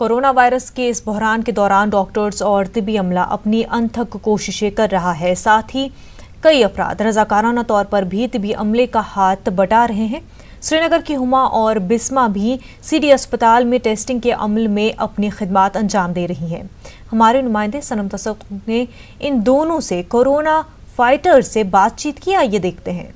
Corona virus के इस बहरान के दौरान डॉक्टर्स और तिबी अमला अपनी अनथक कोशिशें कर रहा है। साथ ही कई अफराद रजाकाराना तौर पर भी तिबी अमले का हाथ बटा रहे हैं। श्रीनगर की हुमा और बिस्मा भी सीडी अस्पताल में टेस्टिंग के अमल में अपनी खिदमात अंजाम दे रही हैं। हमारे नुमाइंदे सनम तसद्दुक़ ने इन दोनों से कोरोना फाइटर्स से बातचीत की। आइए देखते हैं।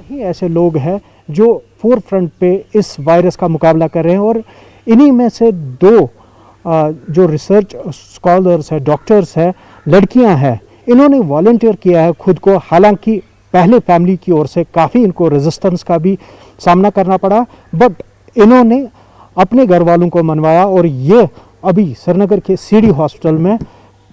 ही ऐसे लोग हैं जो फोर फ्रंट पे इस वायरस का मुकाबला कर रहे हैं और इन्हीं में से दो जो रिसर्च स्कॉलर्स हैं, डॉक्टर्स हैं, लड़कियां हैं, इन्होंने वॉलंटियर किया है खुद को। हालांकि पहले फैमिली की ओर से काफ़ी इनको रेजिस्टेंस का भी सामना करना पड़ा, बट इन्होंने अपने घर वालों को मनवाया और ये अभी श्रीनगर के सीडी हॉस्पिटल में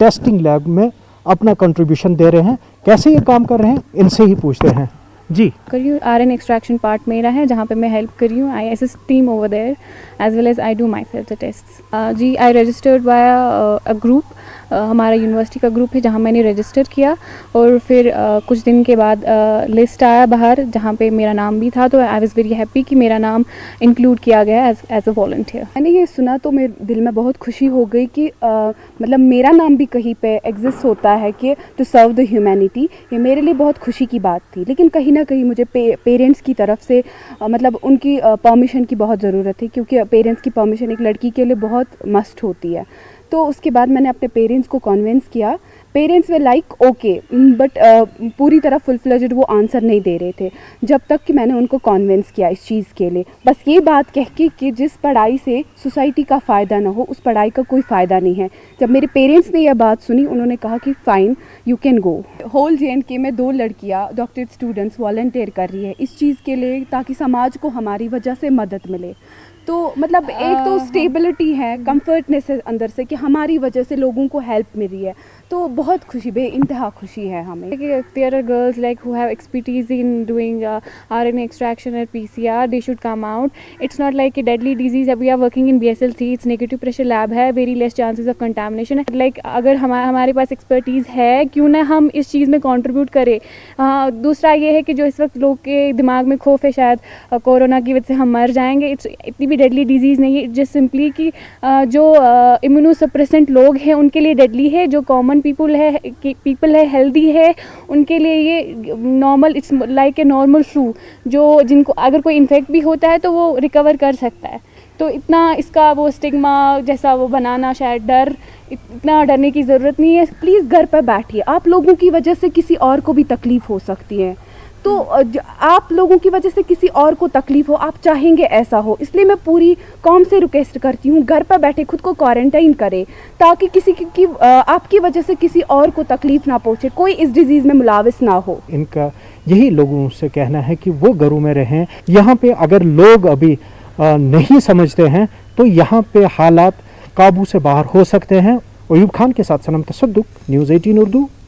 टेस्टिंग लैब में अपना कंट्रीब्यूशन दे रहे हैं। कैसे ये काम कर रहे हैं, इनसे ही पूछते हैं। जी कर रही हूँ। RN एक्सट्रैक्शन पार्ट मेरा है जहाँ पे मैं हेल्प कर रही हूँ। I assist team over there as well as I do my self the test. जी I registered via a group, हमारा यूनिवर्सिटी का ग्रुप है जहाँ मैंने रजिस्टर किया और फिर कुछ दिन के बाद लिस्ट आया बाहर जहाँ पे मेरा नाम भी था, तो आई वाज वेरी हैप्पी कि मेरा नाम इंक्लूड किया गया एज अ वॉलंटियर। मैंने ये सुना तो मेरे दिल में बहुत खुशी हो गई कि मतलब मेरा नाम भी कहीं पे एग्जिस्ट होता है कि टू सर्व द ह्यूमैनिटी। ये मेरे लिए बहुत खुशी की बात थी, लेकिन कहीं ना कहीं मुझे पेरेंट्स की तरफ से मतलब उनकी परमिशन की बहुत ज़रूरत थी, क्योंकि पेरेंट्स की परमिशन एक लड़की के लिए बहुत मस्ट होती है। तो उसके बाद मैंने अपने पेरेंट्स को कन्विंस किया। Parents way like okay, but पूरी तरह फुल फ्लेज्ड वो आंसर नहीं दे रहे थे जब तक कि मैंने उनको कन्विंस किया इस चीज़ के लिए। बस ये बात कह के कि जिस पढ़ाई से सोसाइटी का फ़ायदा ना हो, उस पढ़ाई का कोई फ़ायदा नहीं है। जब मेरे पेरेंट्स ने यह बात सुनी, उन्होंने कहा कि fine you can go. Whole JNK में 2 लड़कियाँ डॉक्टरेट स्टूडेंट्स वॉलंटियर कर रही है इस चीज़ के लिए, ताकि समाज को हमारी वजह से मदद मिले। तो मतलब एक तो स्टेबिलिटी है, कंफर्टनेस है अंदर से कि हमारी वजह से लोगों को हेल्प मिल रही है, तो बहुत खुशी, बेइंतहा खुशी है हमें। There are girls like who have expertise in doing RNA extraction or PCR, they should come out. It's not like a deadly disease. We are working in BSL-3, it's negative pressure lab है, very less chances of contamination. Like अगर हमारे पास expertise है, क्यों ना हम इस चीज़ में contribute करें। दूसरा ये है कि जो इस वक्त लोग के दिमाग में खौफ है शायद कोरोना की वजह से हम मर जाएंगे, इतनी भी डेडली डिजीज़ नहीं है। जस्ट सिंपली कि जो इम्यूनोसप्रेसेंट लोग हैं उनके लिए डेडली है, जो कॉमन पीपल है हेल्दी है उनके लिए ये normal, it's like a normal flu, जो जिनको अगर कोई इन्फेक्ट भी होता है तो वो रिकवर कर सकता है। तो इतना इसका वो स्टिग्मा जैसा वो बनाना, शायद डर, इतना डरने की ज़रूरत नहीं है। प्लीज़ घर पर बैठिए, आप लोगों की वजह से किसी और को भी तकलीफ़ हो सकती है, तो आप लोगों की वजह से किसी और को तकलीफ़ हो, आप चाहेंगे ऐसा हो। इसलिए मैं पूरी कौम से रिक्वेस्ट करती हूँ, घर पर बैठे खुद को क्वारंटाइन करें, ताकि किसी की आपकी वजह से किसी और को तकलीफ़ ना पहुँचे, कोई इस डिज़ीज़ में मुलाविस ना हो। इनका यही लोगों से कहना है कि वो घरों में रहें। यहाँ पे अगर लोग अभी नहीं समझते हैं तो यहाँ पे हालात काबू से बाहर हो सकते हैं। अयूब खान के साथ सनम तसद्दुक़, न्यूज़ 18 उर्दू।